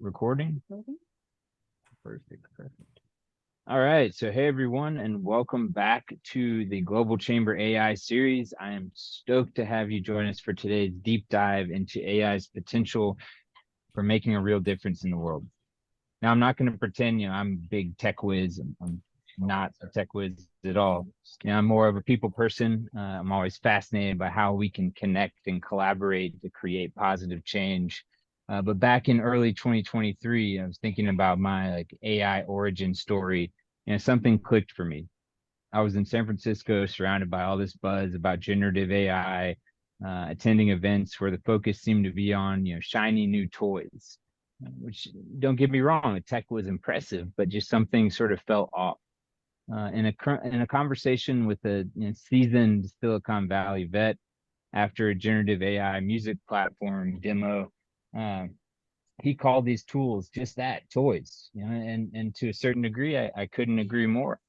recording? Perfect. All right. So, hey, everyone, and welcome back to the Global Chamber AI series. I am stoked to have you join us for today's deep dive into AI's potential for making a real difference in the world. Now, I'm not going to pretend, I'm a big tech whiz. I'm not a tech whiz at all. I'm more of a people person. I'm always fascinated by how we can connect and collaborate to create positive change. But back in early 2023, I was thinking about my AI origin story, and something clicked for me. I was in San Francisco, surrounded by all this buzz about generative AI, attending events where the focus seemed to be on, shiny new toys. Which, don't get me wrong, the tech was impressive, but just something sort of felt off. In a conversation with a seasoned Silicon Valley vet after a generative AI music platform demo, he called these tools just that, toys. And to a certain degree, I couldn't agree more.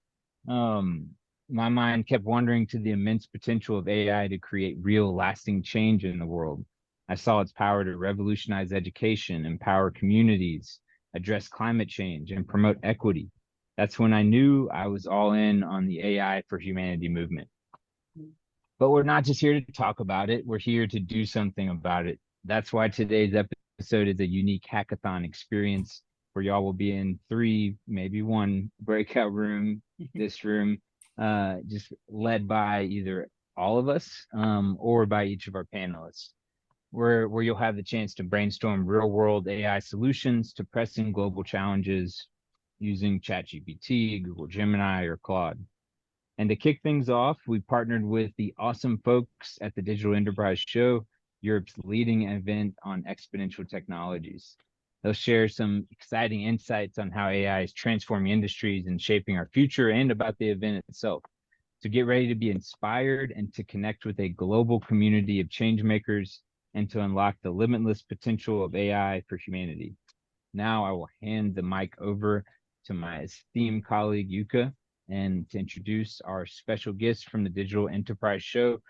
My mind kept wandering to the immense potential of AI to create real, lasting change in the world. I saw its power to revolutionize education, empower communities, address climate change, and promote equity. That's when I knew I was all in on the AI for humanity movement. But we're not just here to talk about it, we're here to do something about it. That's why today's episode is a unique hackathon experience where y'all will be in 3, maybe 1 breakout room, this room, just led by either all of us or by each of our panelists, where you'll have the chance to brainstorm real-world AI solutions to pressing global challenges using ChatGPT, Google Gemini, or Claude. And to kick things off, we partnered with the awesome folks at the Digital Enterprise Show, Europe's leading event on exponential technologies. They'll share some exciting insights on how AI is transforming industries and shaping our future, and about the event itself. So get ready to be inspired and to connect with a global community of change makers and to unlock the limitless potential of AI for humanity. Now I will hand the mic over to my esteemed colleague, Yuka, and to introduce our special guest from the Digital Enterprise Show.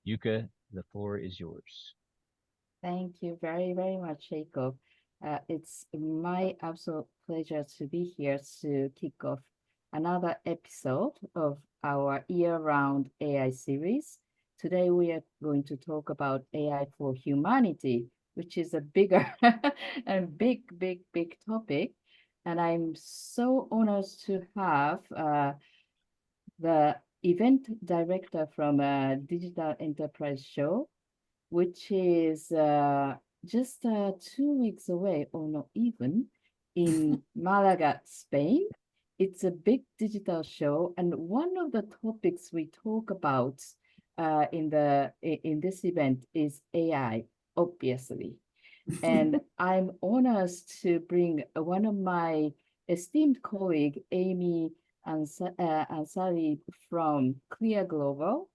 Yuka, the floor is yours. Thank you very, very much, Jacob. It's my absolute pleasure to be here to kick off another episode of our year-round AI series. Today, we are going to talk about AI for humanity, which is a bigger and big topic. And I'm so honored to have the event director from Digital Enterprise Show, which is just 2 weeks away, or not even, in Malaga, Spain. It's a big digital show, and one of the topics we talk about in this event is AI, obviously. And I'm honored to bring one of my esteemed colleague, Amy Ansari from Clear Global,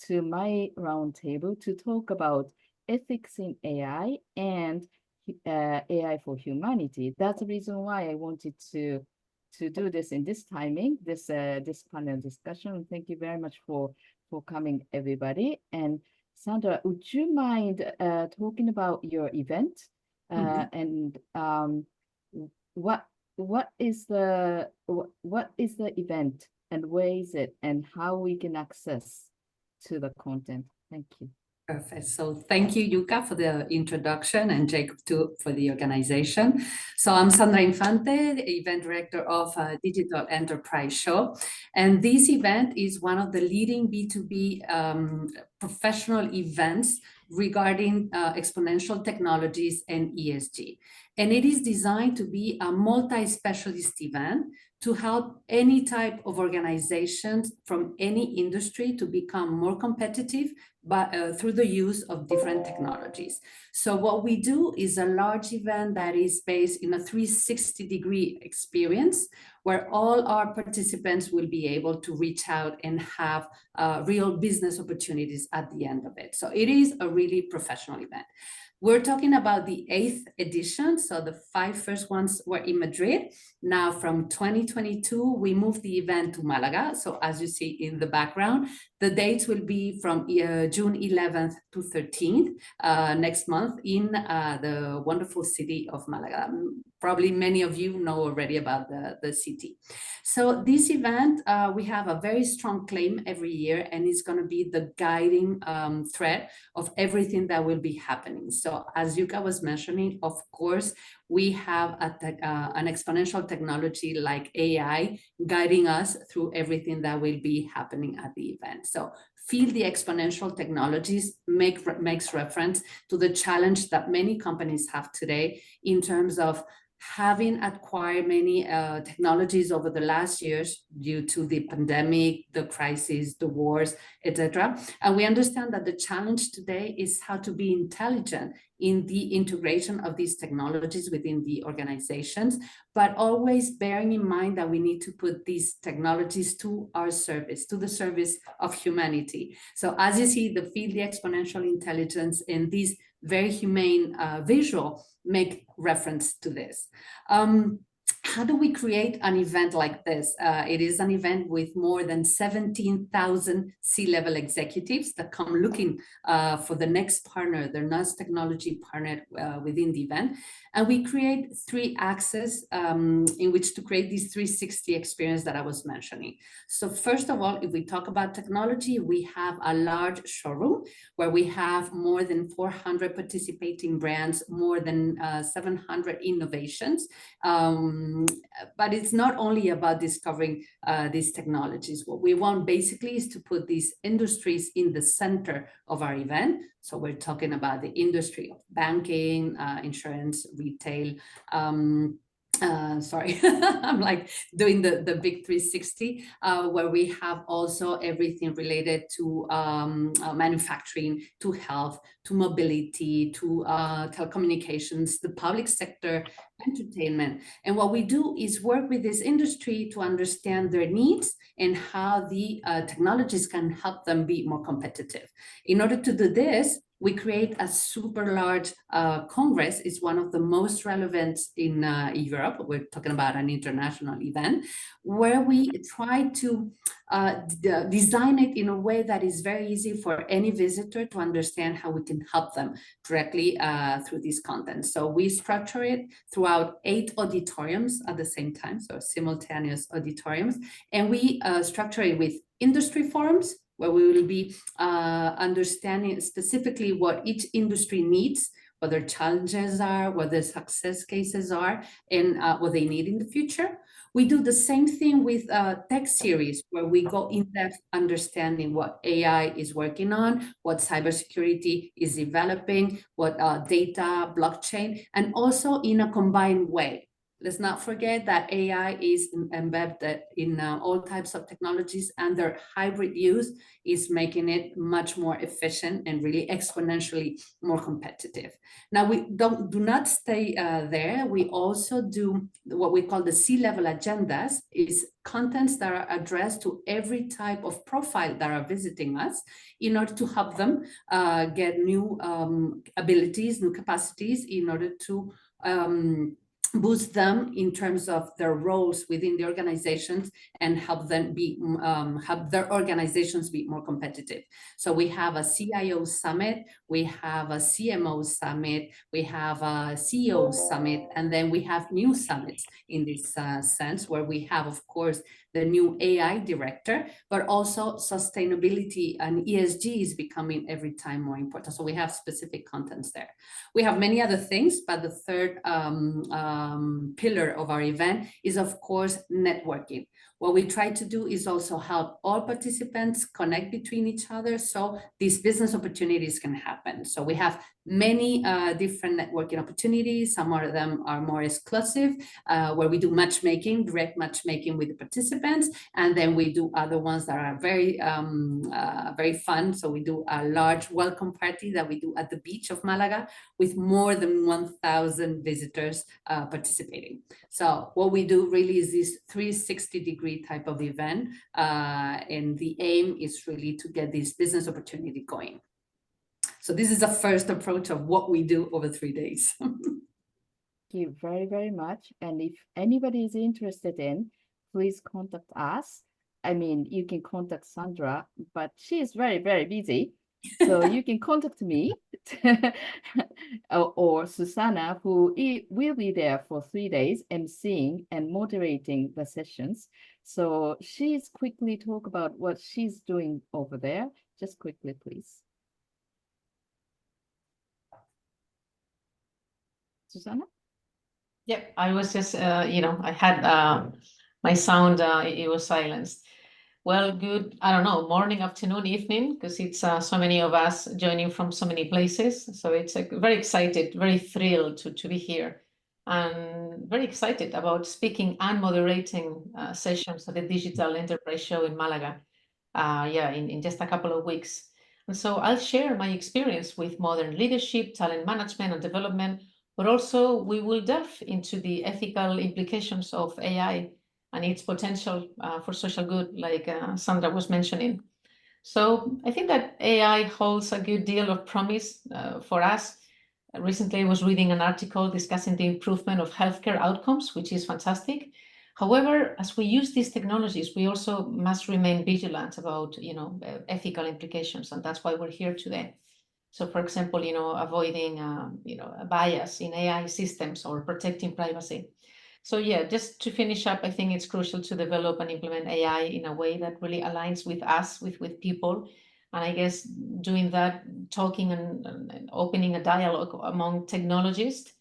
to my roundtable to talk about ethics in AI and AI for humanity. That's the reason why I wanted to do this in this timing, this panel discussion. Thank you very much for coming, everybody. And Sandra, would you mind talking about your event and what is the event and where is it and how we can access to the content? Thank you. Perfect. So thank you, Yuka, for the introduction, and Jacob too for the organization. So I'm Sandra Infante, the event director of Digital Enterprise Show. And this event is one of the leading B2B professional events regarding exponential technologies and ESG. And it is designed to be a multi-specialist event to help any type of organizations from any industry to become more competitive through the use of different technologies. So what we do is a large event that is based in a 360-degree experience where all our participants will be able to reach out and have real business opportunities at the end of it. So it is a really professional event. We're talking about the 8th edition. So the 5 first ones were in Madrid. Now from 2022, we moved the event to Malaga. So as you see in the background, the dates will be from June 11th to 13th next month in the wonderful city of Malaga. probably many of you know already about the city. So this event, we have a very strong claim every year, and it's going to be the guiding thread of everything that will be happening. So as Yuka was mentioning, of course, we have an exponential technology like AI guiding us through everything that will be happening at the event. So feel the exponential technologies makes reference to the challenge that many companies have today in terms of having acquired many technologies over the last years due to the pandemic, the crisis, the wars, etc. And we understand that the challenge today is how to be intelligent in the integration of these technologies within the organizations, but always bearing in mind that we need to put these technologies to our service, to the service of humanity. So as you see, the feel the exponential intelligence in these very humane visual make reference to this. How do we create an event like this? It is an event with more than 17,000 C-level executives that come looking for the next partner, their next technology partner within the event. And we create 3 axes in which to create this 360 experience that I was mentioning. So first of all, if we talk about technology, we have a large showroom where we have more than 400 participating brands, more than 700 innovations. But it's not only about discovering these technologies. What we want basically is to put these industries in the center of our event. So we're talking about the industry of banking, insurance, retail, sorry, I'm like doing the big 360, where we have also everything related to manufacturing, to health, to mobility, to telecommunications, the public sector, entertainment. And what we do is work with this industry to understand their needs and how the technologies can help them be more competitive. In order to do this, we create a super large congress. It's one of the most relevant in Europe. We're talking about an international event where we try to design it in a way that is very easy for any visitor to understand how we can help them directly through this content. So we structure it throughout 8 auditoriums at the same time, so simultaneous auditoriums, and we structure it with industry forums, where we will be understanding specifically what each industry needs, what their challenges are, what their success cases are, and what they need in the future. We do the same thing with tech series, where we go in depth understanding what AI is working on, what cybersecurity is developing, what data, blockchain, and also in a combined way. Let's not forget that AI is embedded in all types of technologies, and their hybrid use is making it much more efficient and really exponentially more competitive. Now, we do not stay there. We also do what we call the C-level agendas, is contents that are addressed to every type of profile that are visiting us in order to help them get new abilities, new capacities in order to boost them in terms of their roles within the organizations and help them be help their organizations be more competitive. So we have a CIO summit, we have a CMO summit, we have a CEO summit, and then we have new summits in this sense, where we have, of course, the new AI director, but also sustainability and ESG is becoming every time more important. So we have specific contents there. We have many other things, but the third pillar of our event is, of course, networking. What we try to do is also help all participants connect between each other so these business opportunities can happen. So we have many different networking opportunities. Some of them are more exclusive, where we do matchmaking, direct matchmaking with the participants. And then we do other ones that are very, very fun. So we do a large welcome party that we do at the beach of Malaga with more than 1,000 visitors participating. So what we do really is this 360-degree type of event. And the aim is really to get this business opportunity going. So this is the first approach of what we do over 3 days. Thank you very, very much. And if anybody is interested in, please contact us. I mean, you can contact Sandra, but she is very, very busy. So you can contact me or Susanna, who will be there for 3 days, emceeing and moderating the sessions. So she's quickly talk about what she's doing over there. Just quickly, please. Susanna? Yep, I was just, I had my sound, it was silenced. Well, good, I don't know, morning, afternoon, evening, because it's so many of us joining from so many places. So it's very excited, very thrilled to be here, and very excited about speaking and moderating sessions at the Digital Enterprise Show in Malaga, in just a couple of weeks. And so I'll share my experience with modern leadership, talent management and development, but also we will delve into the ethical implications of AI and its potential for social good, like Sandra was mentioning. So I think that AI holds a good deal of promise for us. Recently, I was reading an article discussing the improvement of healthcare outcomes, which is fantastic. However, as we use these technologies, we also must remain vigilant about, ethical implications, and that's why we're here today. So, for example, avoiding, a bias in AI systems or protecting privacy. So yeah, just to finish up, I think it's crucial to develop and implement AI in a way that really aligns with us, with people. And I guess doing that, talking and opening a dialogue among technologists,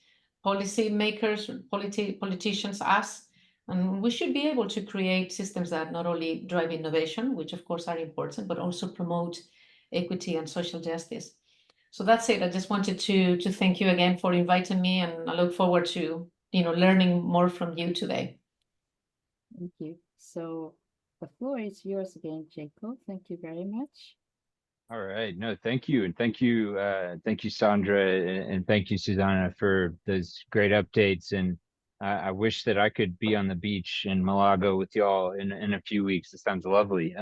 policy makers, politicians, us, and we should be able to create systems that not only drive innovation, which of course are important, but also promote equity and social justice. So that's it. I just wanted to thank you again for inviting me, and I look forward to learning more from you today. Thank you. So the floor is yours again, Jacob. Thank you very much. All right. No, thank you. And thank you, Sandra, and thank you, Susanna, for those great updates. And I wish that I could be on the beach in Malaga with y'all in a few weeks. It sounds lovely.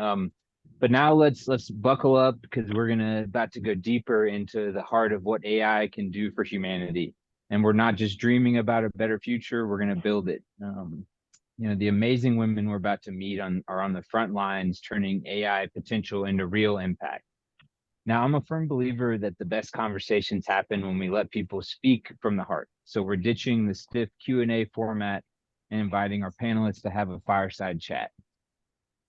But now let's buckle up, because we're about to go deeper into the heart of what AI can do for humanity. And we're not just dreaming about a better future, we're going to build it. The amazing women we're about to meet are on the front lines, turning AI potential into real impact. Now, I'm a firm believer that the best conversations happen when we let people speak from the heart. So we're ditching the stiff Q&A format and inviting our panelists to have a fireside chat.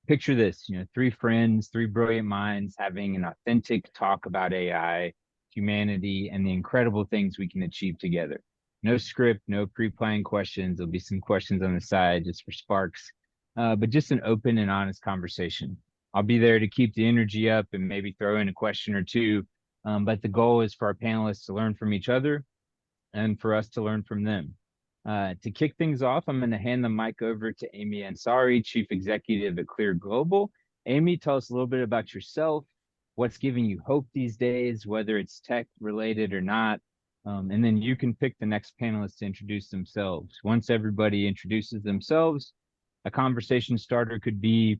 Picture this, 3 friends, 3 brilliant minds having an authentic talk about AI, humanity, and the incredible things we can achieve together. No script, no pre-planned questions. There'll be some questions on the side just for sparks, but just an open and honest conversation. I'll be there to keep the energy up and maybe throw in a question or two, but the goal is for our panelists to learn from each other and for us to learn from them. To kick things off, I'm going to hand the mic over to Amy Ansari, Chief Executive at Clear Global. Amy, tell us a little bit about yourself, what's giving you hope these days, whether it's tech related or not, and then you can pick the next panelist to introduce themselves. Once everybody introduces themselves, a conversation starter could be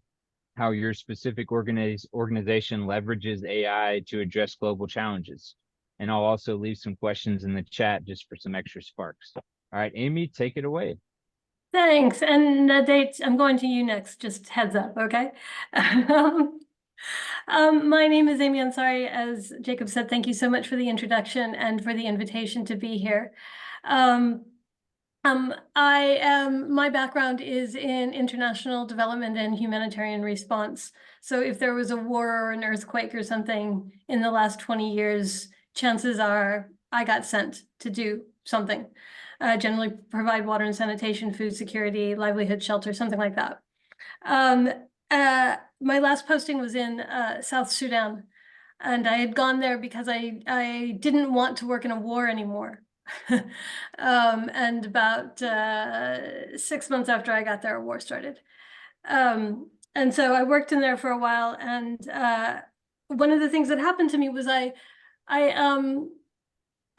how your specific organization leverages AI to address global challenges. And I'll also leave some questions in the chat just for some extra sparks. All right, Amy, take it away. Thanks. And Nate, I'm going to you next, just heads up, okay? My name is Amy Ansari. As Jacob said, thank you so much for the introduction and for the invitation to be here. My background is in international development and humanitarian response. So if there was a war or an earthquake or something in the last 20 years, chances are I got sent to do something. Generally provide water and sanitation, food security, livelihood, shelter, something like that. My last posting was in South Sudan, and I had gone there because I didn't want to work in a war anymore. And about 6 months after I got there, a war started. And so I worked in there for a while, and one of the things that happened to me was I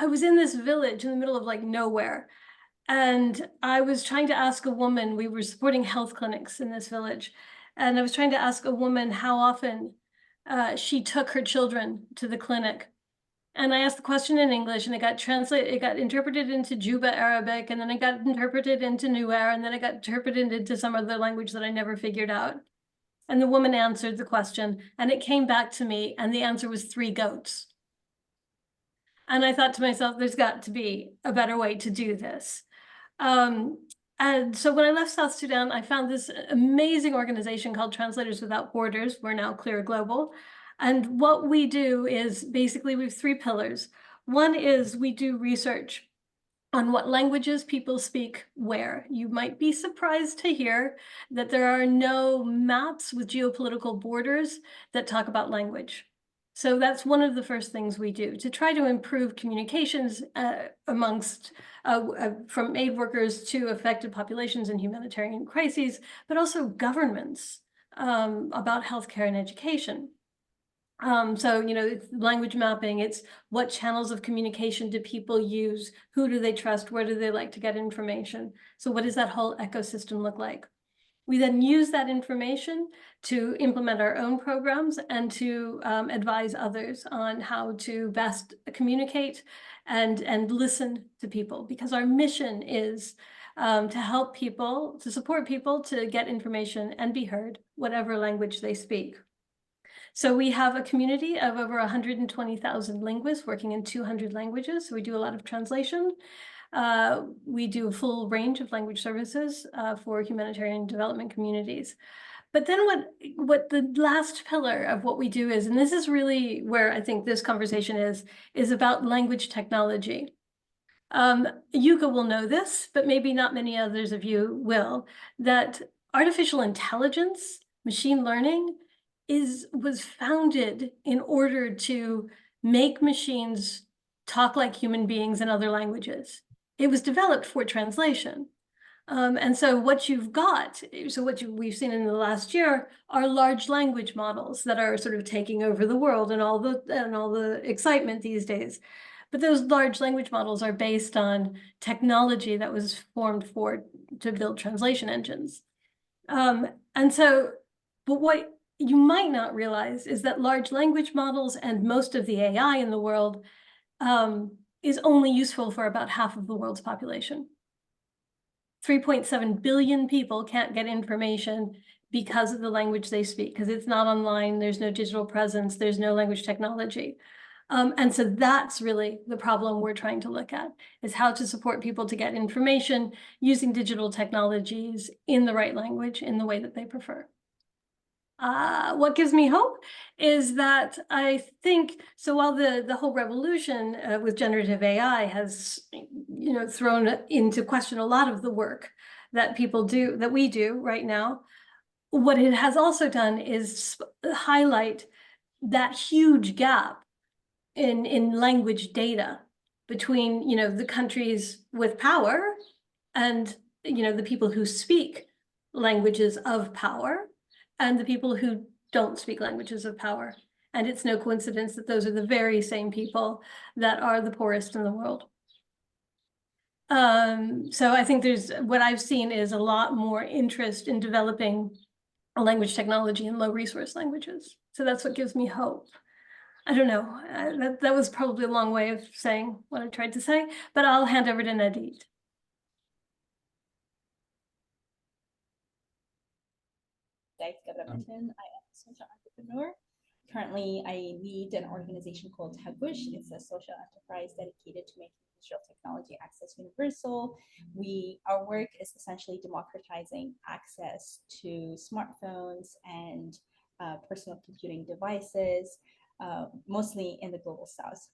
was in this village in the middle of like nowhere, and I was trying to ask a woman, we were supporting health clinics in this village, and I was trying to ask a woman how often she took her children to the clinic. And I asked the question in English, and it got interpreted into Juba Arabic, and then it got interpreted into Nuer, and then it got interpreted into some other language that I never figured out. And the woman answered the question, and it came back to me, and the answer was 3 goats. And I thought to myself, there's got to be a better way to do this. And so when I left South Sudan, I found this amazing organization called Translators Without Borders. We're now Clear Global. And what we do is basically we have 3 pillars. One is we do research on what languages people speak where. You might be surprised to hear that there are no maps with geopolitical borders that talk about language. So that's one of the first things we do to try to improve communications amongst from aid workers to affected populations and humanitarian crises, but also governments about healthcare and education. So, it's language mapping, it's what channels of communication do people use, who do they trust, where do they like to get information? So what does that whole ecosystem look like? We then use that information to implement our own programs and to advise others on how to best communicate and listen to people, because our mission is to help people, to support people to get information and be heard, whatever language they speak. So we have a community of over 120,000 linguists working in 200 languages. So we do a lot of translation. We do a full range of language services for humanitarian development communities. But then what the last pillar of what we do is, and this is really where I think this conversation is about language technology. Yuka will know this, but maybe not many others of you will, that artificial intelligence, machine learning, was founded in order to make machines talk like human beings in other languages. It was developed for translation. And so what you've got, we've seen in the last year are large language models that are sort of taking over the world and all the excitement these days. But those large language models are based on technology that was formed to build translation engines. But what you might not realize is that large language models and most of the AI in the world is only useful for about half of the world's population. 3.7 billion people can't get information because of the language they speak, because it's not online, there's no digital presence, there's no language technology. And so that's really the problem we're trying to look at, is how to support people to get information using digital technologies in the right language, in the way that they prefer. What gives me hope is that I think, so while the whole revolution with generative AI has, thrown into question a lot of the work that we do right now, what it has also done is highlight that huge gap in language data between, the countries with power and, the people who speak languages of power and the people who don't speak languages of power. And it's no coincidence that those are the very same people that are the poorest in the world. So I think what I've seen is a lot more interest in developing a language technology in low resource languages. So that's what gives me hope. I don't know, that was probably a long way of saying what I tried to say, but I'll hand over to Nadit. I am a social entrepreneur. Currently, I lead an organization called Tagush. It's a social enterprise dedicated to making digital technology access universal. Our work is essentially democratizing access to smartphones and personal computing devices, mostly in the global south.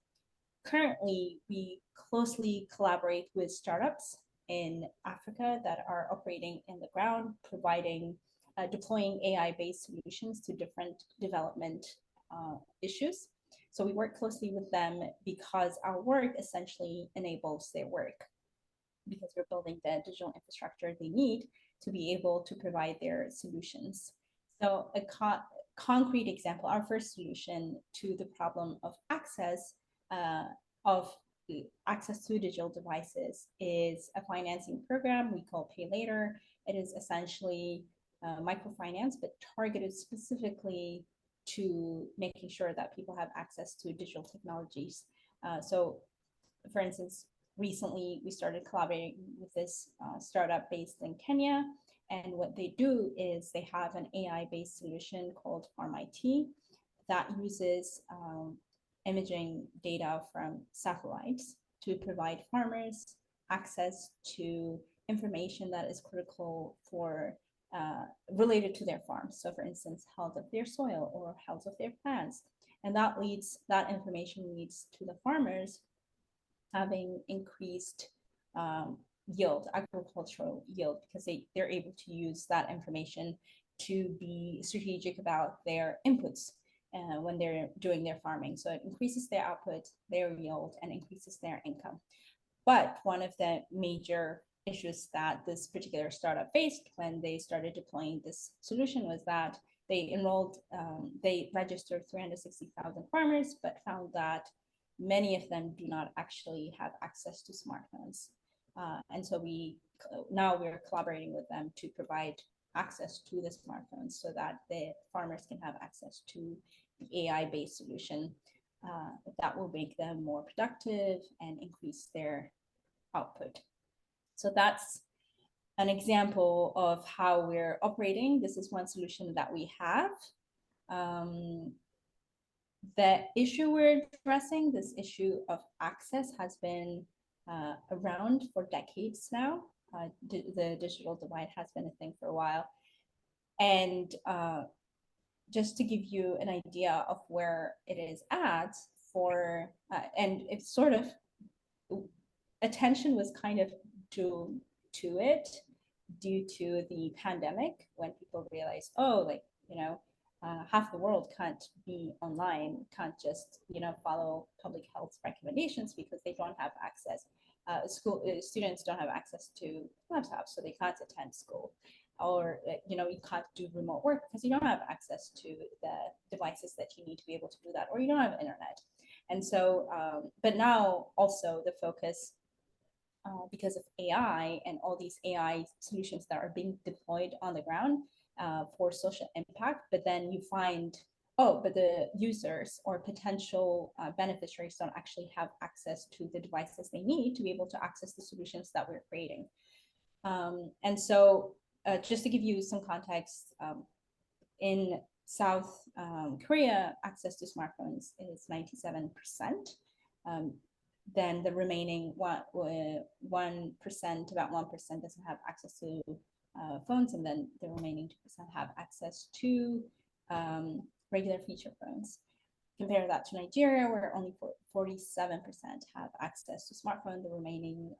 Currently, we closely collaborate with startups in Africa that are operating in the ground, deploying AI-based solutions to different development issues. So we work closely with them because our work essentially enables their work, because we're building the digital infrastructure they need to be able to provide their solutions. So a concrete example, our first solution to the problem of access to digital devices is a financing program we call Pay Later. It is essentially microfinance, but targeted specifically to making sure that people have access to digital technologies. So, for instance, recently we started collaborating with this startup based in Kenya, And what they do is they have an AI-based solution called FarmIT that uses imaging data from satellites to provide farmers access to information that is critical for related to their farm. So for instance, health of their soil or health of their plants. And that information leads to the farmers having increased yield, agricultural yield, because they're able to use that information to be strategic about their inputs when they're doing their farming. So it increases their output, their yield, and increases their income. But one of the major issues that this particular startup faced when they started deploying this solution was that they registered 360,000 farmers, but found that many of them do not actually have access to smartphones. And so now we're collaborating with them to provide access to the smartphones so that the farmers can have access to the AI-based solution that will make them more productive and increase their output. So that's an example of how we're operating. This is one solution that we have. The issue we're addressing, this issue of access, has been around for decades now. The digital divide has been a thing for a while. And just to give you an idea of where it is at and it's sort of, attention was kind of to it due to the pandemic, when people realized, oh, like, half the world can't be online, can't just, follow public health recommendations because they don't have access. Students don't have access to laptops, so they can't attend school. Or, you can't do remote work because you don't have access to the devices that you need to be able to do that, or you don't have internet. And so, but now also the focus, because of AI and all these AI solutions that are being deployed on the ground for social impact, but then you find, but the users or potential beneficiaries don't actually have access to the devices they need to be able to access the solutions that we're creating. And so just to give you some context, in South Korea, access to smartphones is 97%. Then the remaining 1%, about 1% doesn't have access to phones, and then the remaining 2% have access to regular feature phones. Compare that to Nigeria, where only 47% have access to smartphone. The remaining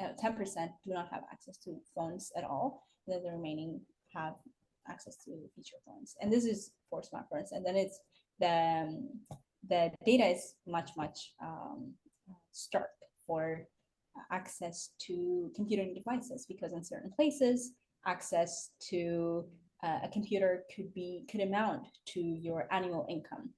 10% do not have access to phones at all. Then the remaining have access to feature phones. And this is for smartphones. And then it's the data is much stark for access to computing devices, because in certain places, access to a computer could amount to your annual income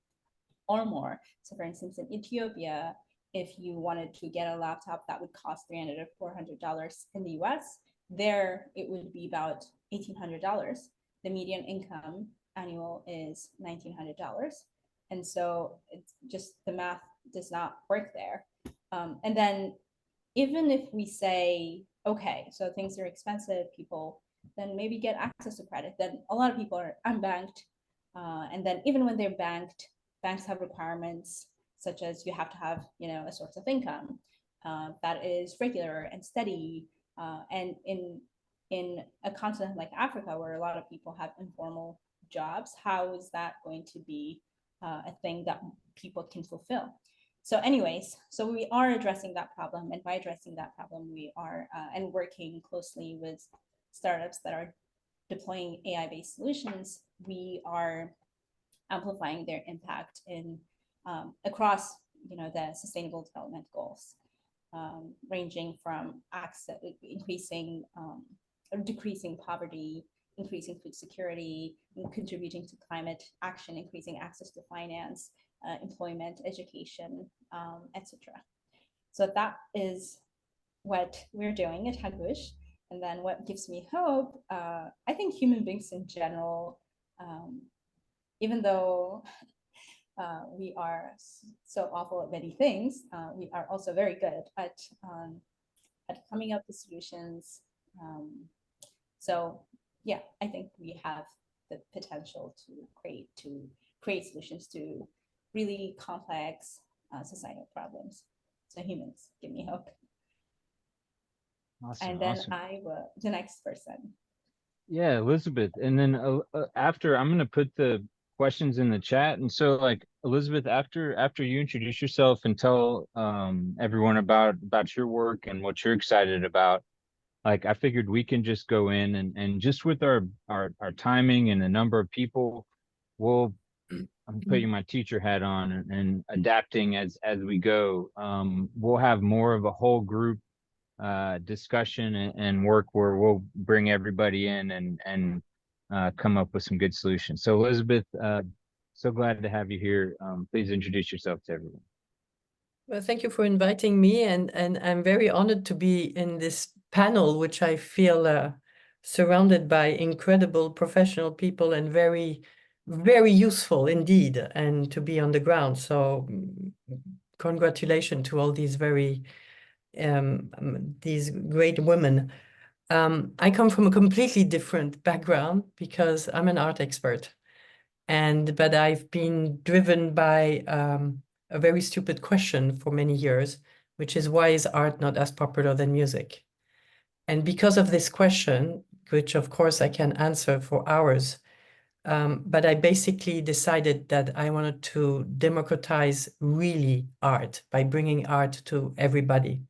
or more. So for instance, in Ethiopia, if you wanted to get a laptop that would cost $300 or $400 in the US, there it would be about $1,800. The median income annual is $1,900. And so it's just, the math does not work there. And then even if we say, okay, so things are expensive, people then maybe get access to credit, then a lot of people are unbanked. And then even when they're banked, banks have requirements such as you have to have, a source of income that is regular and steady. And in a continent like Africa, where a lot of people have informal jobs, how is that going to be a thing that people can fulfill? So anyways, so we are addressing that problem, and by addressing that problem, we are and working closely with startups that are deploying AI-based solutions, we are amplifying their impact in across the Sustainable Development Goals, ranging from access, decreasing poverty, increasing food security, contributing to climate action, increasing access to finance, employment, education, etc. So that is what we're doing at Hagush. And then what gives me hope, I think human beings in general, even though we are so awful at many things, we are also very good at coming up with solutions. So yeah, I think we have the potential to create solutions to really complex societal problems. So humans, give me hope. Awesome, And then awesome. I will, the next person. Yeah, Elizabeth. And then after, I'm going to put the questions in the chat. And so like Elizabeth, after you introduce yourself and tell everyone about your work and what you're excited about, like I figured we can just go in and just with our timing and the number of people, we'll I'm putting my teacher hat on and adapting as we go. We'll have more of a whole group discussion and work where we'll bring everybody in and come up with some good solutions. So Elizabeth, so glad to have you here. Please introduce yourself to everyone. Well, thank you for inviting me, and I'm very honored to be in this panel, which I feel surrounded by incredible professional people and very, very useful indeed, and to be on the ground. So congratulations to all these these great women. I come from a completely different background because I'm an art expert, but I've been driven by a very stupid question for many years, which is, why is art not as popular than music? And because of this question, which of course I can answer for hours, but I basically decided that I wanted to democratize really art by bringing art to everybody.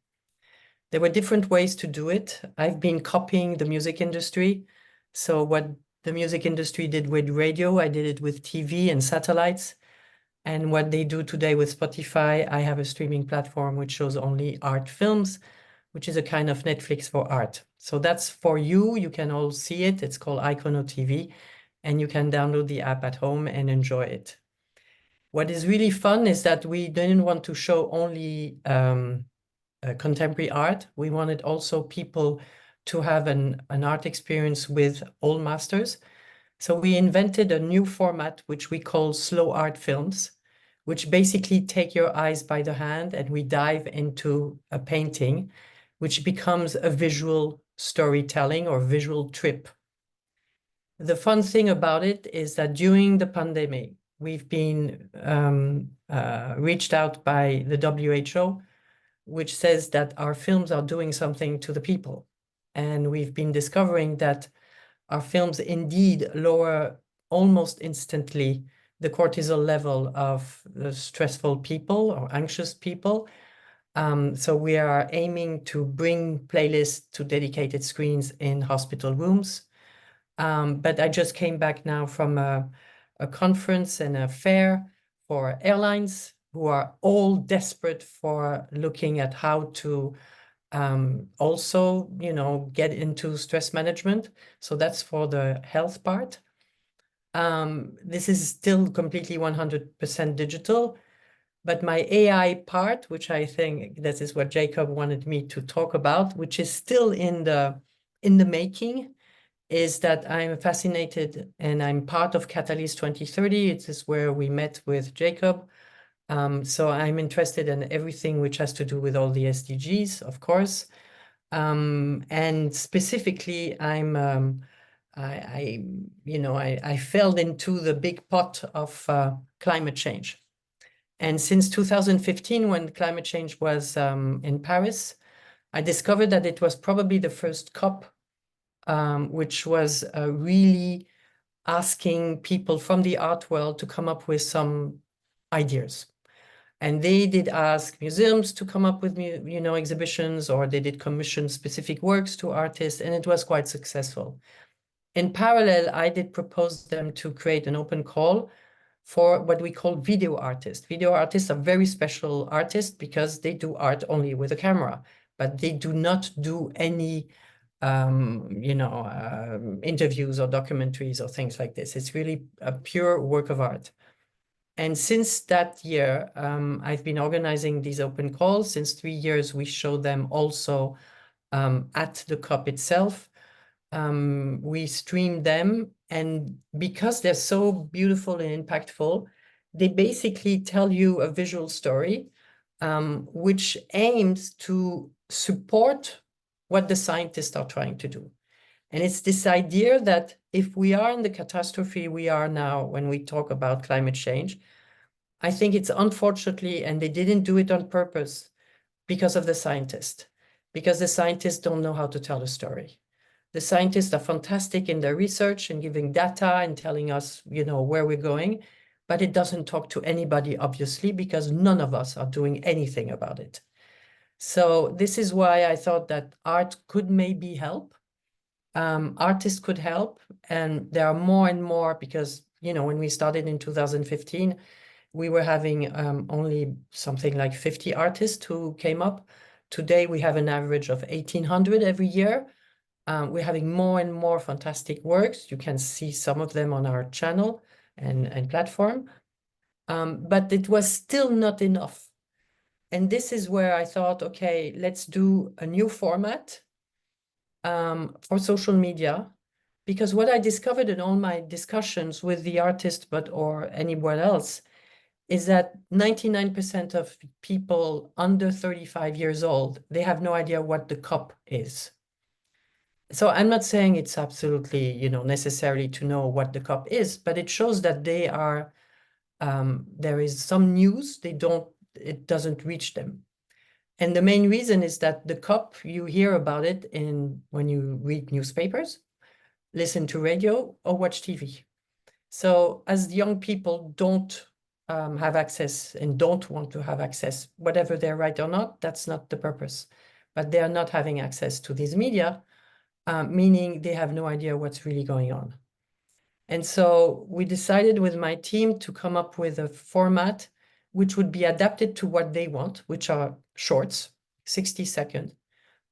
There were different ways to do it. I've been copying the music industry. So what the music industry did with radio, I did it with TV and satellites. And what they do today with Spotify, I have a streaming platform which shows only art films, which is a kind of Netflix for art. So that's for you. You can all see it. It's called Icono TV, and you can download the app at home and enjoy it. What is really fun is that we didn't want to show only contemporary art. We wanted also people to have an art experience with old masters. So we invented a new format, which we call slow art films, which basically take your eyes by the hand and we dive into a painting, which becomes a visual storytelling or visual trip. The fun thing about it is that during the pandemic, we've been reached out by the WHO, which says that our films are doing something to the people. And we've been discovering that our films indeed lower almost instantly the cortisol level of the stressful people or anxious people. So we are aiming to bring playlists to dedicated screens in hospital rooms. But I just came back now from a conference and a fair for airlines who are all desperate for looking at how to also, get into stress management. So that's for the health part. This is still completely 100% digital, but my AI part, which I think this is what Jacob wanted me to talk about, which is still in the making, is that I'm fascinated and I'm part of Catalyst 2030. It is where we met with Jacob. So I'm interested in everything which has to do with all the SDGs, of course. And specifically, I fell into the big pot of climate change. And since 2015, when climate change was in Paris, I discovered that it was probably the first COP, which was really asking people from the art world to come up with some ideas. And they did ask museums to come up with, exhibitions, or they did commission specific works to artists, and it was quite successful. In parallel, I did propose them to create an open call for what we call video artists. Video artists are very special artists because they do art only with a camera, but they do not do any, interviews or documentaries or things like this. It's really a pure work of art. And since that year, I've been organizing these open calls. Since 3 years, we show them also at the COP itself. We stream them, and because they're so beautiful and impactful, they basically tell you a visual story, which aims to support what the scientists are trying to do. And it's this idea that if we are in the catastrophe we are now when we talk about climate change, I think it's unfortunately, and they didn't do it on purpose, because of the scientists, because the scientists don't know how to tell a story. The scientists are fantastic in their research and giving data and telling us, you know, where we're going, but it doesn't talk to anybody, obviously, because none of us are doing anything about it. So this is why I thought that art could maybe help. Artists could help, and there are more and more, because, you know, when we started in 2015, we were having only something like 50 artists who came up. Today, we have an average of 1,800 every year. We're having more and more fantastic works. You can see some of them on our channel and platform. But it was still not enough. And this is where I thought, okay, let's do a new format for social media. Because what I discovered in all my discussions with the artist, or anyone else, is that 99% of people under 35 years old, they have no idea what the COP is. So I'm not saying it's absolutely, you know, necessary to know what the COP is, but it shows that they are, there is some news, it doesn't reach them. And the main reason is that the COP, you hear about it when you read newspapers, listen to radio, or watch TV. So as young people don't have access and don't want to have access, whatever they're right or not, that's not the purpose. But they are not having access to these media, meaning they have no idea what's really going on. And so we decided with my team to come up with a format which would be adapted to what they want, which are shorts, 60 seconds,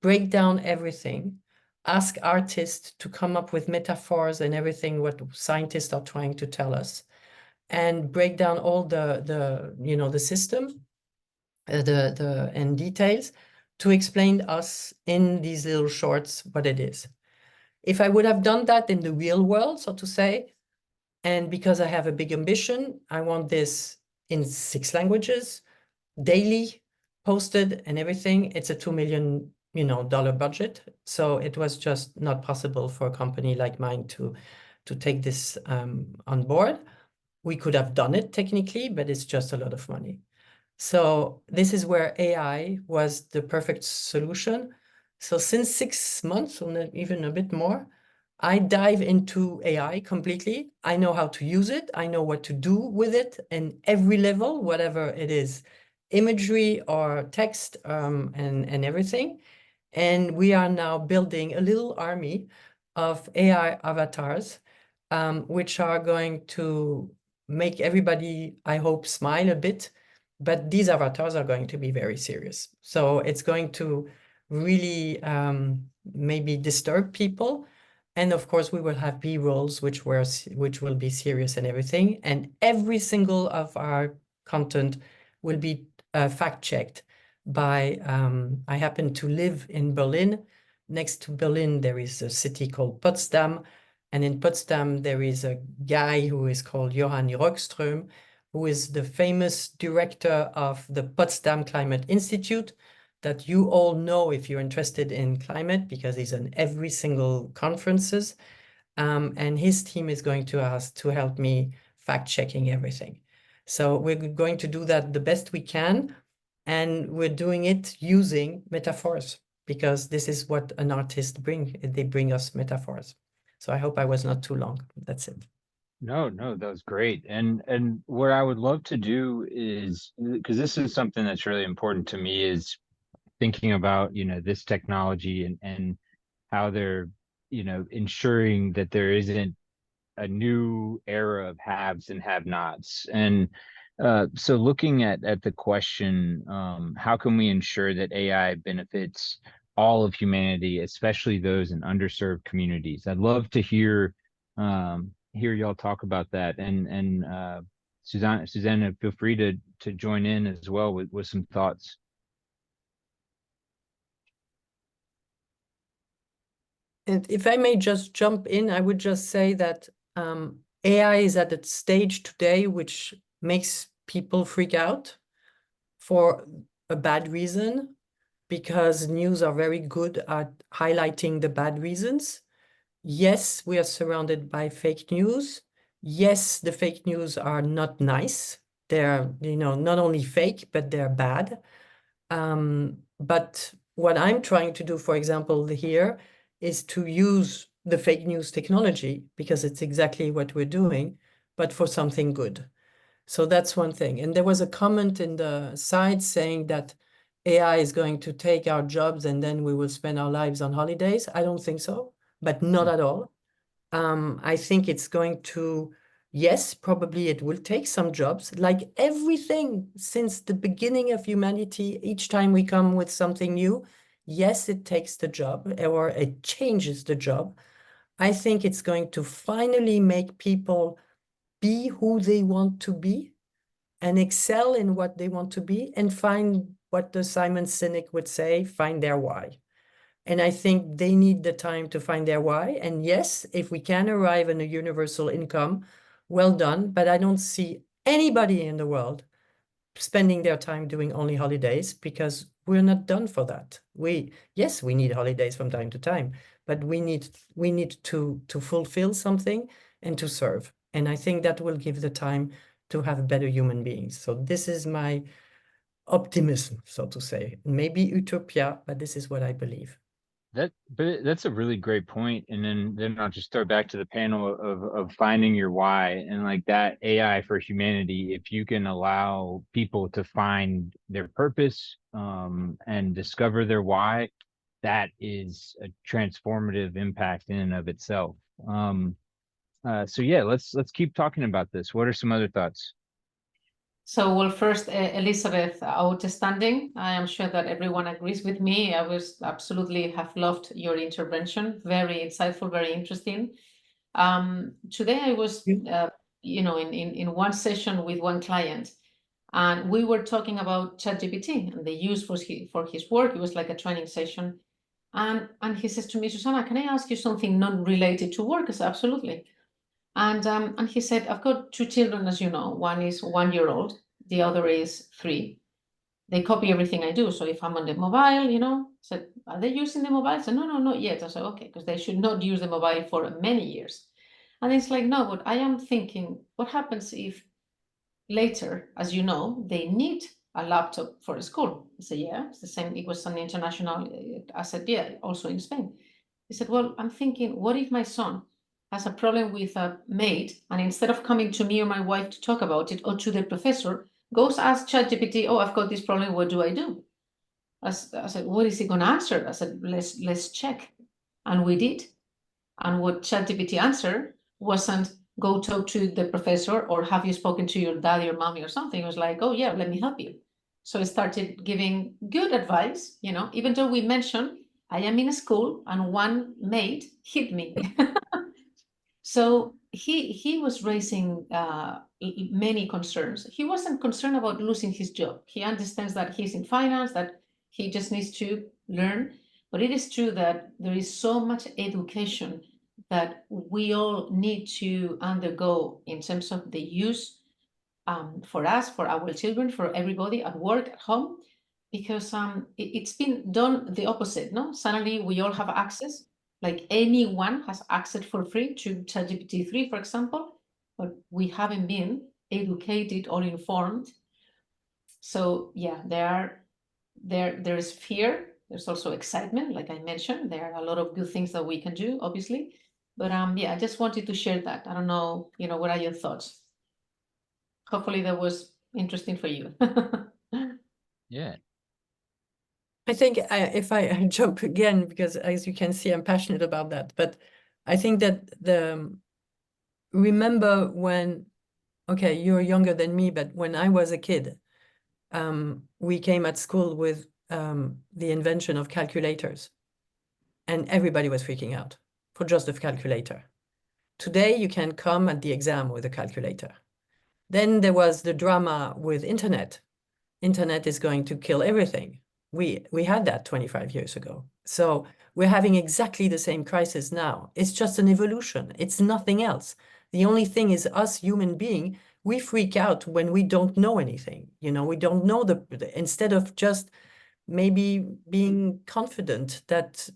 break down everything, ask artists to come up with metaphors and everything what scientists are trying to tell us, and break down all the you know, the system, and details to explain to us in these little shorts what it is. If I would have done that in the real world, so to say, and because I have a big ambition, I want this in 6 languages, daily, posted and everything, it's a $2 million, you know, budget. So it was just not possible for a company like mine to take this on board. We could have done it technically, but it's just a lot of money. So this is where AI was the perfect solution. So since 6 months, or even a bit more, I dive into AI completely. I know how to use it. I know what to do with it in every level, whatever it is, imagery or text, and everything. And we are now building a little army of AI avatars, which are going to make everybody, I hope, smile a bit. But these avatars are going to be very serious. So it's going to really maybe disturb people. And of course, we will have B-rolls, which will be serious and everything. And every single of our content will be fact-checked by, I happen to live in Berlin. Next to Berlin, there is a city called Potsdam. And in Potsdam, there is a guy who is called Johann Rockström, who is the famous director of the Potsdam Climate Institute, that you all know if you're interested in climate, because he's on every single conferences. And his team is going to ask to help me fact-checking everything. So we're going to do that the best we can. And we're doing it using metaphors, because this is what an artist brings. They bring us metaphors. So I hope I was not too long. That's it. No, that was great. And what I would love to do is, because this is something that's really important to me, is thinking about, you know, this technology and how they're, you know, ensuring that there isn't a new era of haves and have-nots. And so looking at the question, how can we ensure that AI benefits all of humanity, especially those in underserved communities? I'd love to hear y'all talk about that. And Susanna, feel free to join in as well with some thoughts. And if I may just jump in, I would just say that AI is at a stage today which makes people freak out for a bad reason, because news are very good at highlighting the bad reasons. yes, we are surrounded by fake news. Yes, the fake news are not nice. They're, not only fake, but they're bad. But what I'm trying to do, for example, here is to use the fake news technology, because it's exactly what we're doing, but for something good. So that's one thing. And there was a comment in the side saying that AI is going to take our jobs and then we will spend our lives on holidays. I don't think so, but not at all. I think it's going to, yes, probably it will take some jobs, like everything since the beginning of humanity. Each time we come with something new, yes, it takes the job or it changes the job. I think it's going to finally make people be who they want to be and excel in what they want to be and find what the Simon Sinek would say, find their why. And I think they need the time to find their why. And yes, if we can arrive in a universal income, well done. But I don't see anybody in the world spending their time doing only holidays, because we're not done for that. Yes, we need holidays from time to time, but we need to fulfill something and to serve. And I think that will give the time to have better human beings. So this is my optimism, so to say. Maybe utopia, but this is what I believe. But that's a really great point. And then I'll just throw back to the panel of finding your why, and like that AI for humanity. If you can allow people to find their purpose and discover their why, that is a transformative impact in and of itself. So yeah, let's keep talking about this. What are some other thoughts? So, well, first, Elizabeth, outstanding. I am sure that everyone agrees with me. I was absolutely have loved your intervention. Very insightful, very interesting. Today I was, in one session with one client, and we were talking about ChatGPT and the use for his work. It was like a training session. And he says to me, Susanna, can I ask you something not related to work? I said, absolutely. And he said, I've got two children, as you know. One is 1 year old, the other is 3. They copy everything I do. So if I'm on the mobile, said, are they using the mobile? I said, no, not yet. I said, okay, because they should not use the mobile for many years. And it's like, no, but I am thinking, what happens if later, as you know, they need a laptop for school? I said, yeah, it's the same. It was an international, I said, yeah, also in Spain. He said, well, I'm thinking, what if my son has a problem with a maid, and instead of coming to me or my wife to talk about it, or to the professor, goes ask ChatGPT, oh, I've got this problem, what do I do? I said, what is he going to answer? I said, let's check. And we did. And what ChatGPT answered wasn't go talk to the professor or have you spoken to your daddy or mommy or something. It was like, oh yeah, let me help you. So I started giving good advice, even though we mentioned I am in a school and one maid hit me. So he was raising many concerns. He wasn't concerned about losing his job. He understands that he's in finance, that he just needs to learn. But it is true that there is so much education that we all need to undergo in terms of the use for us, for our children, for everybody at work, at home, because it's been done the opposite, no? Suddenly we all have access. Like anyone has access for free to ChatGPT 3, for example, but we haven't been educated or informed. So yeah, there is fear. There's also excitement, like I mentioned. There are a lot of good things that we can do, obviously. But yeah, I just wanted to share that. I don't know, what are your thoughts? Hopefully that was interesting for you. Yeah. I think if I jump again, because as you can see, I'm passionate about that. But I think that remember when, okay, you're younger than me, but when I was a kid, we came at school with the invention of calculators, and everybody was freaking out for just a calculator. Today, you can come at the exam with a calculator. Then there was the drama with internet. Internet is going to kill everything. We had that 25 years ago. So we're having exactly the same crisis now. It's just an evolution. It's nothing else. The only thing is us human being, we freak out when we don't know anything. We don't know instead of just maybe being confident that,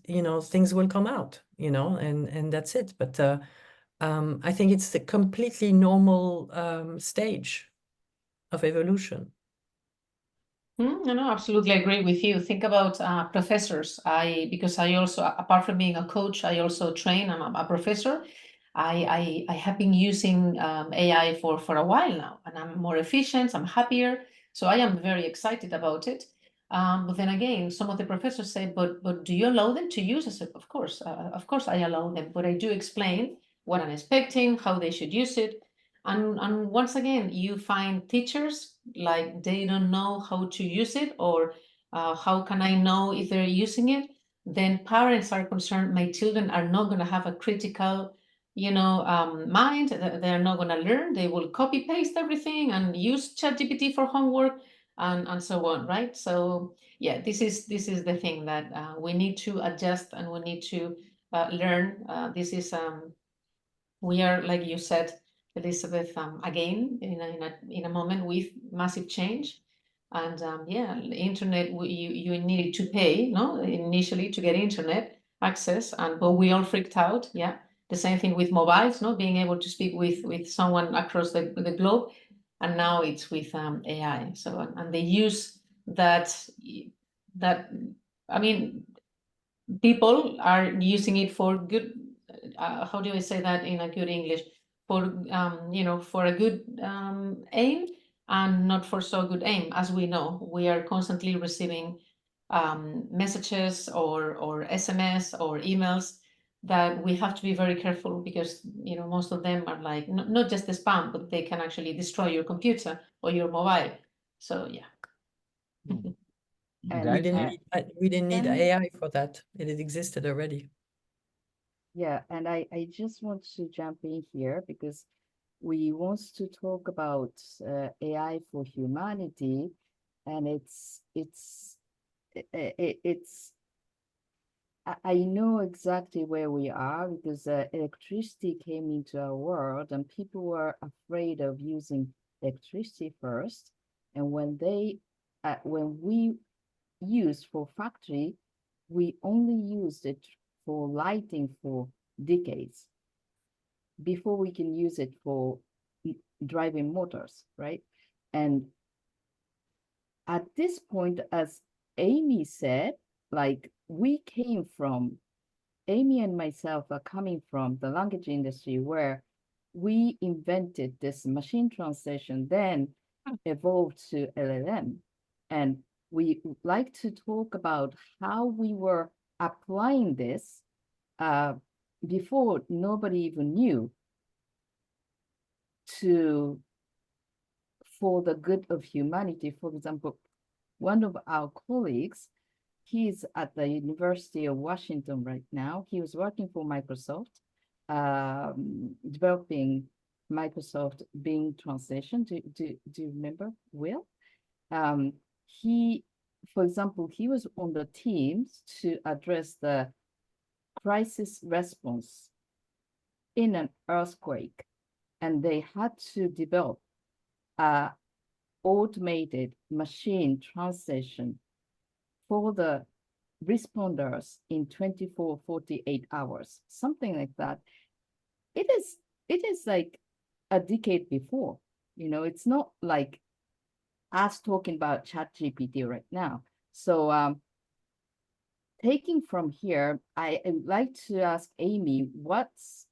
things will come out. you know, and that's it. But I think it's the completely normal stage of evolution. No, absolutely agree with you. Think about professors. Because I also, apart from being a coach, I also train. I'm a professor. I have been using AI for a while now, and I'm more efficient. I'm happier. So I am very excited about it. But then again, some of the professors say, but do you allow them to use? I said, of course I allow them, but I do explain what I'm expecting, how they should use it. And once again, you find teachers like they don't know how to use it, or how can I know if they're using it? Then parents are concerned my children are not going to have a critical, mind. They're not going to learn. They will copy paste everything and use ChatGPT for homework and so on, right? So yeah, this is the thing that we need to adjust and we need to learn. We are, like you said, Elizabeth, again in a moment with massive change, and the internet, you needed to pay, no, initially to get internet access, but we all freaked out. Yeah, the same thing with mobiles, no, being able to speak with someone across the globe, and now it's with AI. So and they use that. I mean, people are using it for good. How do I say that in a good English? For for a good aim, and not for so good aim. As we know, we are constantly receiving messages or SMS or emails that we have to be very careful, because most of them are like not just the spam, but they can actually destroy your computer or your mobile. So yeah. And We didn't need then- AI for that. It had existed already. Yeah, and I just want to jump in here because we want to talk about AI for humanity, and I know exactly where we are, because electricity came into our world and people were afraid of using electricity first, and when we used for factory, we only used it for lighting for decades before we can use it for driving motors, right? And at this point, as Amy said, like Amy and myself are coming from the language industry, where we invented this machine translation, then evolved to LLM. And we like to talk about how we were applying this before nobody even knew, for the good of humanity. For example, one of our colleagues, he's at the University of Washington right now. He was working for Microsoft, developing Microsoft Bing translation. Do you remember, Will? For example, he was on the teams to address the crisis response in an earthquake, and they had to develop automated machine translation for the responders in 24, 48 hours, something like that. It is like a decade before, it's not like us talking about ChatGPT right now. So taking from here, I would like to ask Amy, what's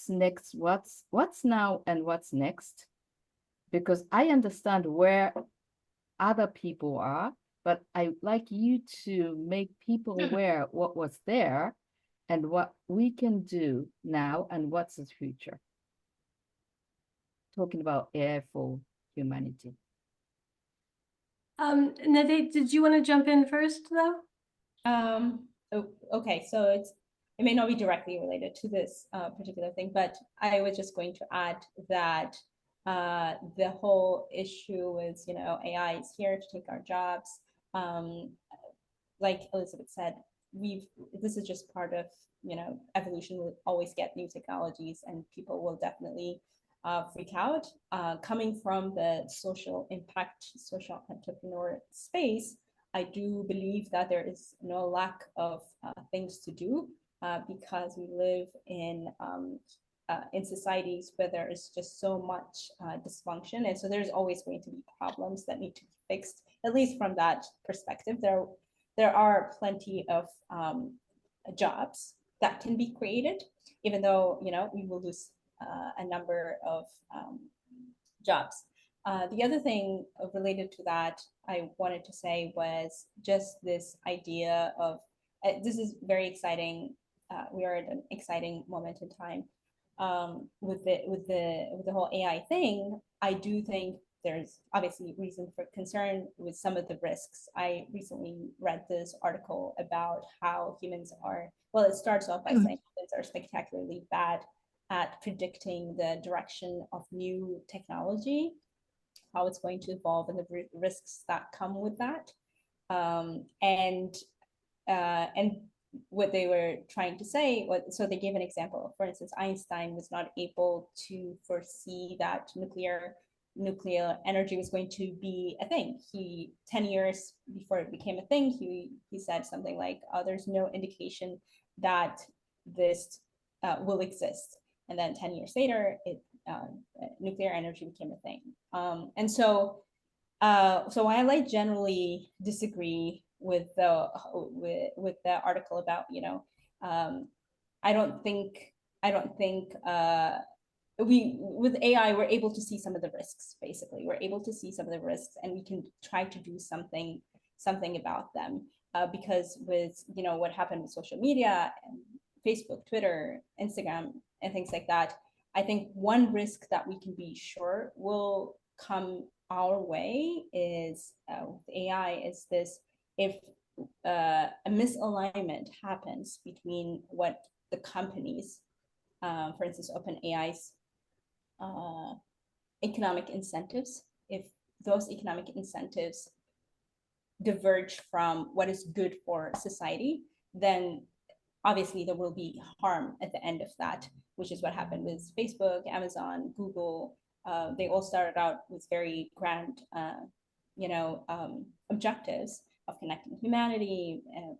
next? What's now and what's next? Because I understand where other people are, but I would like you to make people aware what was there and what we can do now and what's the future. Talking about AI for humanity. Nade, did you want to jump in first, though? Okay, so it may not be directly related to this particular thing, but I was just going to add that the whole issue is, AI is here to take our jobs. Like Elizabeth said, this is just part of, evolution. We'll always get new technologies, and people will definitely freak out. Coming from the social impact, social entrepreneur space, I do believe that there is no lack of things to do. because we live in societies where there is just so much dysfunction. And so there's always going to be problems that need to be fixed, at least from that perspective. There are plenty of jobs that can be created, even though, we will lose a number of jobs. The other thing related to that I wanted to say was just this idea of, this is very exciting. We are at an exciting moment in time with the whole AI thing. I do think there's obviously reason for concern with some of the risks. I recently read this article about how humans are, well, it starts off by saying humans are spectacularly bad at predicting the direction of new technology, how it's going to evolve, and the risks that come with that. And what they were trying to say, so they gave an example. For instance, Einstein was not able to foresee that nuclear energy was going to be a thing. 10 years before it became a thing, he said something like, there's no indication that this will exist. And then 10 years later, nuclear energy became a thing. And so while I generally disagree with the article about, I don't think with AI, we're able to see some of the risks. Basically, we're able to see some of the risks, and we can try to do something about them. Because with what happened with social media and Facebook, Twitter, Instagram, and things like that, I think one risk that we can be sure will come our way is with AI is this: if a misalignment happens between what the companies, for instance, OpenAI's economic incentives, if those economic incentives diverge from what is good for society, then obviously there will be harm at the end of that, which is what happened with Facebook, Amazon, Google. They all started out with very grand, objectives of connecting humanity and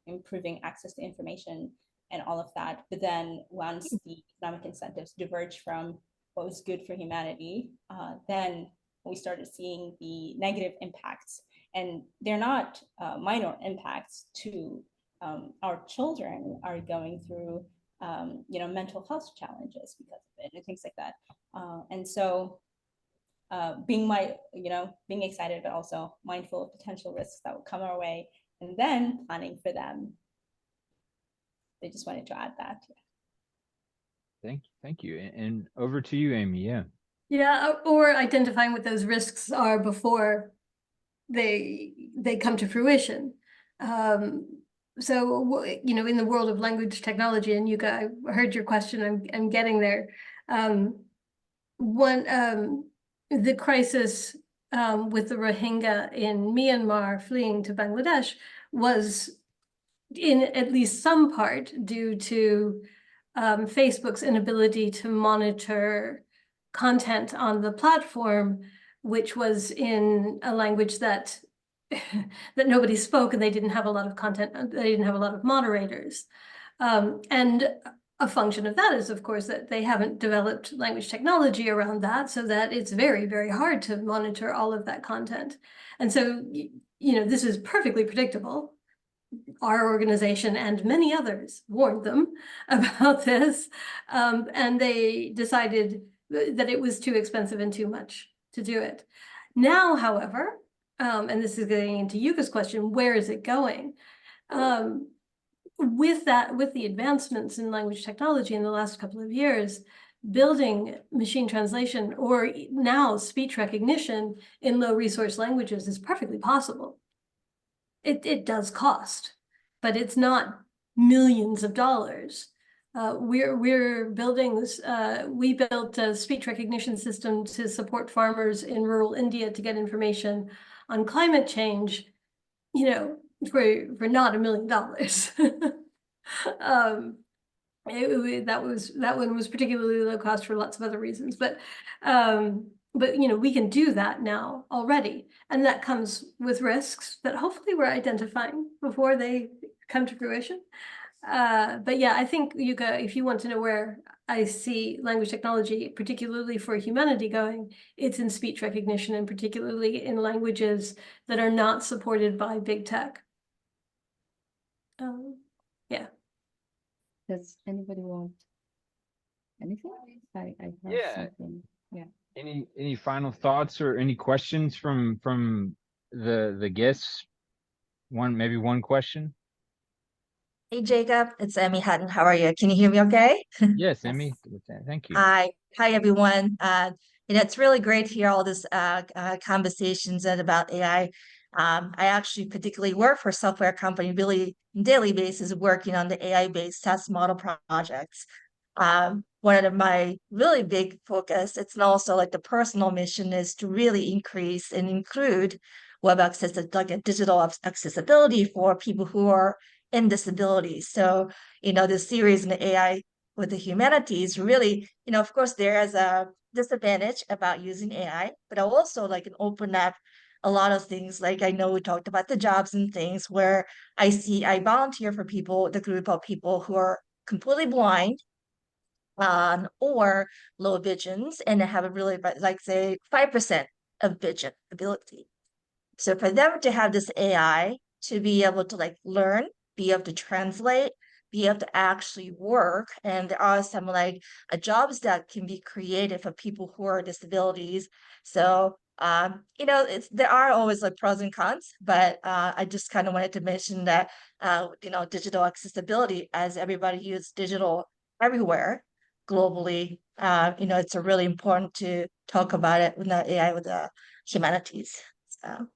improving access to information and all of that. But then once the economic incentives diverged from what was good for humanity, then we started seeing the negative impacts. And they're not minor impacts to our children are going through, mental health challenges because of it and things like that. And so being excited, but also mindful of potential risks that will come our way, and then planning for them. They just wanted to add that. Thank you. And over to you, Amy. Yeah. Yeah, or identifying what those risks are before they come to fruition. So, in the world of language technology, and Yuka, I heard your question, I'm getting there. The crisis with the Rohingya in Myanmar fleeing to Bangladesh was in at least some part due to Facebook's inability to monitor content on the platform, which was in a language that nobody spoke, and they didn't have a lot of content, they didn't have a lot of moderators. And a function of that is, of course, that they haven't developed language technology around that, so that it's very, very hard to monitor all of that content. And so, this is perfectly predictable. Our organization and many others warned them about this, and they decided that it was too expensive and too much to do it. Now, however, and this is getting into Yuka's question, where is it going? With the advancements in language technology in the last couple of years, building machine translation or now speech recognition in low resource languages is perfectly possible. It does cost, but it's not millions of dollars. We're building this. We built a speech recognition system to support farmers in rural India to get information on climate change, for not $1 million. That one was particularly low cost for lots of other reasons, but we can do that now already, and that comes with risks that hopefully we're identifying before they come to fruition. But yeah, I think Yuka, if you want to know where I see language technology, particularly for humanity going, it's in speech recognition, and particularly in languages that are not supported by big tech. Yeah. Does anybody want anything? I have Yeah. something. Yeah. Any final thoughts or any questions from the guests? Maybe one question. Hey Jacob, it's Emmy Hutton. How are you? Can you hear me okay? Yes, Emmy. Thank you. Hi everyone. It's really great to hear all this conversations and about AI. I actually particularly work for a software company, really on a daily basis, working on the AI-based test model projects. One of my really big focus, it's also like the personal mission, is to really increase and include web access, like a digital accessibility for people who are in disabilities. So, the series in the AI with the humanities really, of course, there is a disadvantage about using AI, but also like an open up a lot of things. Like I know we talked about the jobs and things where I volunteer for people, the group of people who are completely blind or low visions and have a really, like say 5% of vision ability. So for them to have this AI to be able to like learn, be able to translate, be able to actually work, and there are some like jobs that can be created for people who are disabilities. So there are always like pros and cons, but I just kind of wanted to mention that digital accessibility, as everybody uses digital everywhere globally, it's a really important to talk about it with the AI with the humanities. So.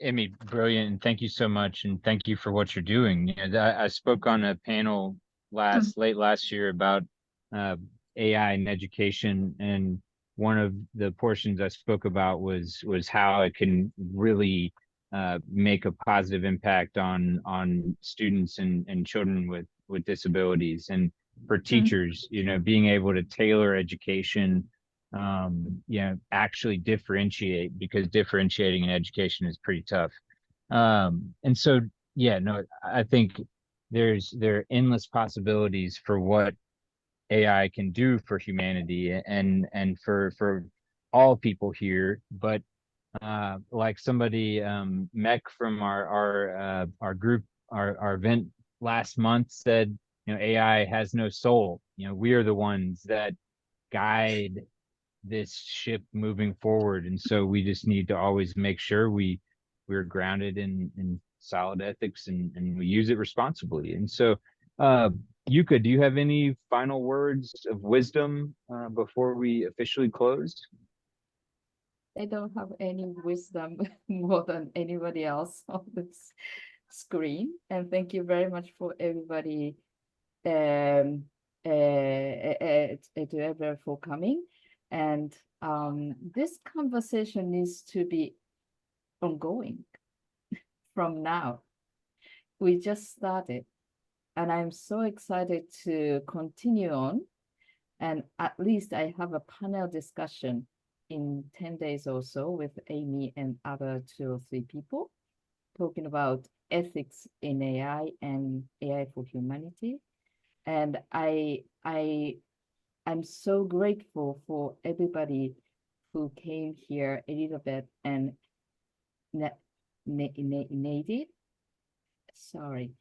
Emmy, brilliant, and thank you so much, and thank you for what you're doing. I spoke on a panel late last year about AI in education, and one of the portions I spoke about was how it can really make a positive impact on students and children with disabilities, and for teachers, being able to tailor education, actually differentiate, because differentiating in education is pretty tough. And so, I think there are endless possibilities for what AI can do for humanity and for all people here. But like somebody, Mech from our group, our event last month said, AI has no soul. We are the ones that guide this ship moving forward, and so we just need to always make sure we're grounded in solid ethics and we use it responsibly. And so Yuka, do you have any final words of wisdom before we officially close? I don't have any wisdom more than anybody else on this screen, and thank you very much for everybody to everyone for coming. And this conversation needs to be ongoing from now. We just started, and I'm so excited to continue on. And at least I have a panel discussion in 10 days or so with Amy and other 2 or 3 people talking about ethics in AI and AI for humanity. And I'm so grateful for everybody who came here, Elizabeth and Nadine, sorry,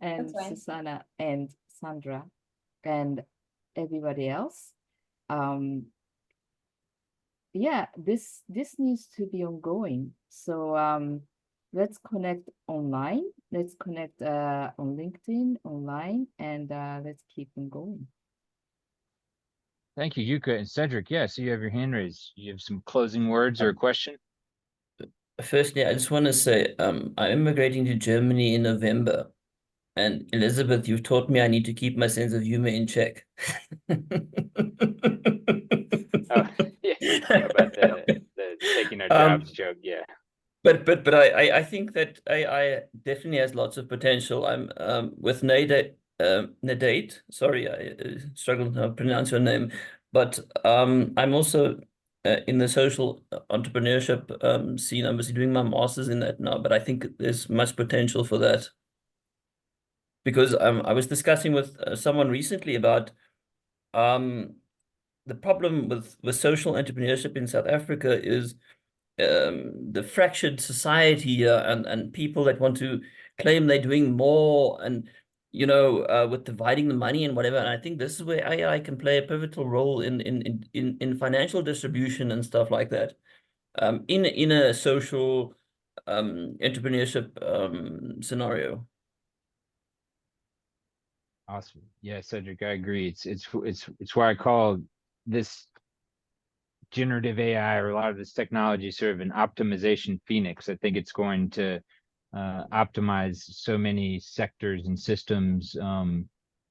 and Susanna and Sandra and everybody else. This needs to be ongoing. So let's connect online. Let's connect on LinkedIn online, and let's keep them going. Thank you, Yuka. And Cedric, yeah, so you have your hand raised. You have some closing words or a question? Firstly, I just want to say I'm immigrating to Germany in November. And Elizabeth, you've taught me I need to keep my sense of humor in check. Oh, yeah, about the taking our jobs joke, yeah. But I think that AI definitely has lots of potential. I'm with Nadate. Sorry, I struggle to pronounce your name, but I'm also in the social entrepreneurship scene. I'm busy doing my master's in that now, but I think there's much potential for that. because I was discussing with someone recently about the problem with social entrepreneurship in South Africa is the fractured society and people that want to claim they're doing more, and with dividing the money and whatever. And I think this is where AI can play a pivotal role in financial distribution and stuff like that. In a social entrepreneurship scenario. Awesome. Yeah, Cedric, I agree. It's why I call this generative AI, or a lot of this technology, sort of an optimization phoenix. I think it's going to optimize so many sectors and systems.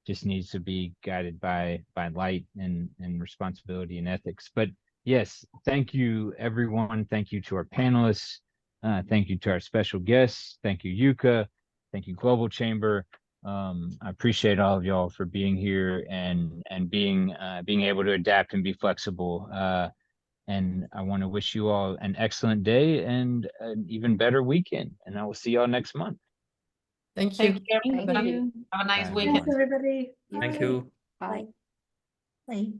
Just needs to be guided by light and responsibility and ethics. But yes, thank you, everyone. Thank you to our panelists. Thank you to our special guests. Thank you, Yuka. Thank you, Global Chamber. I appreciate all of y'all for being here and being able to adapt and be flexible. And I want to wish you all an excellent day and an even better weekend. And I will see y'all next month. Thank you. Thank you. Thank everybody. you. Have a nice Bye, weekend. Thanks, everybody. Thank Bye. you. Bye. Bye.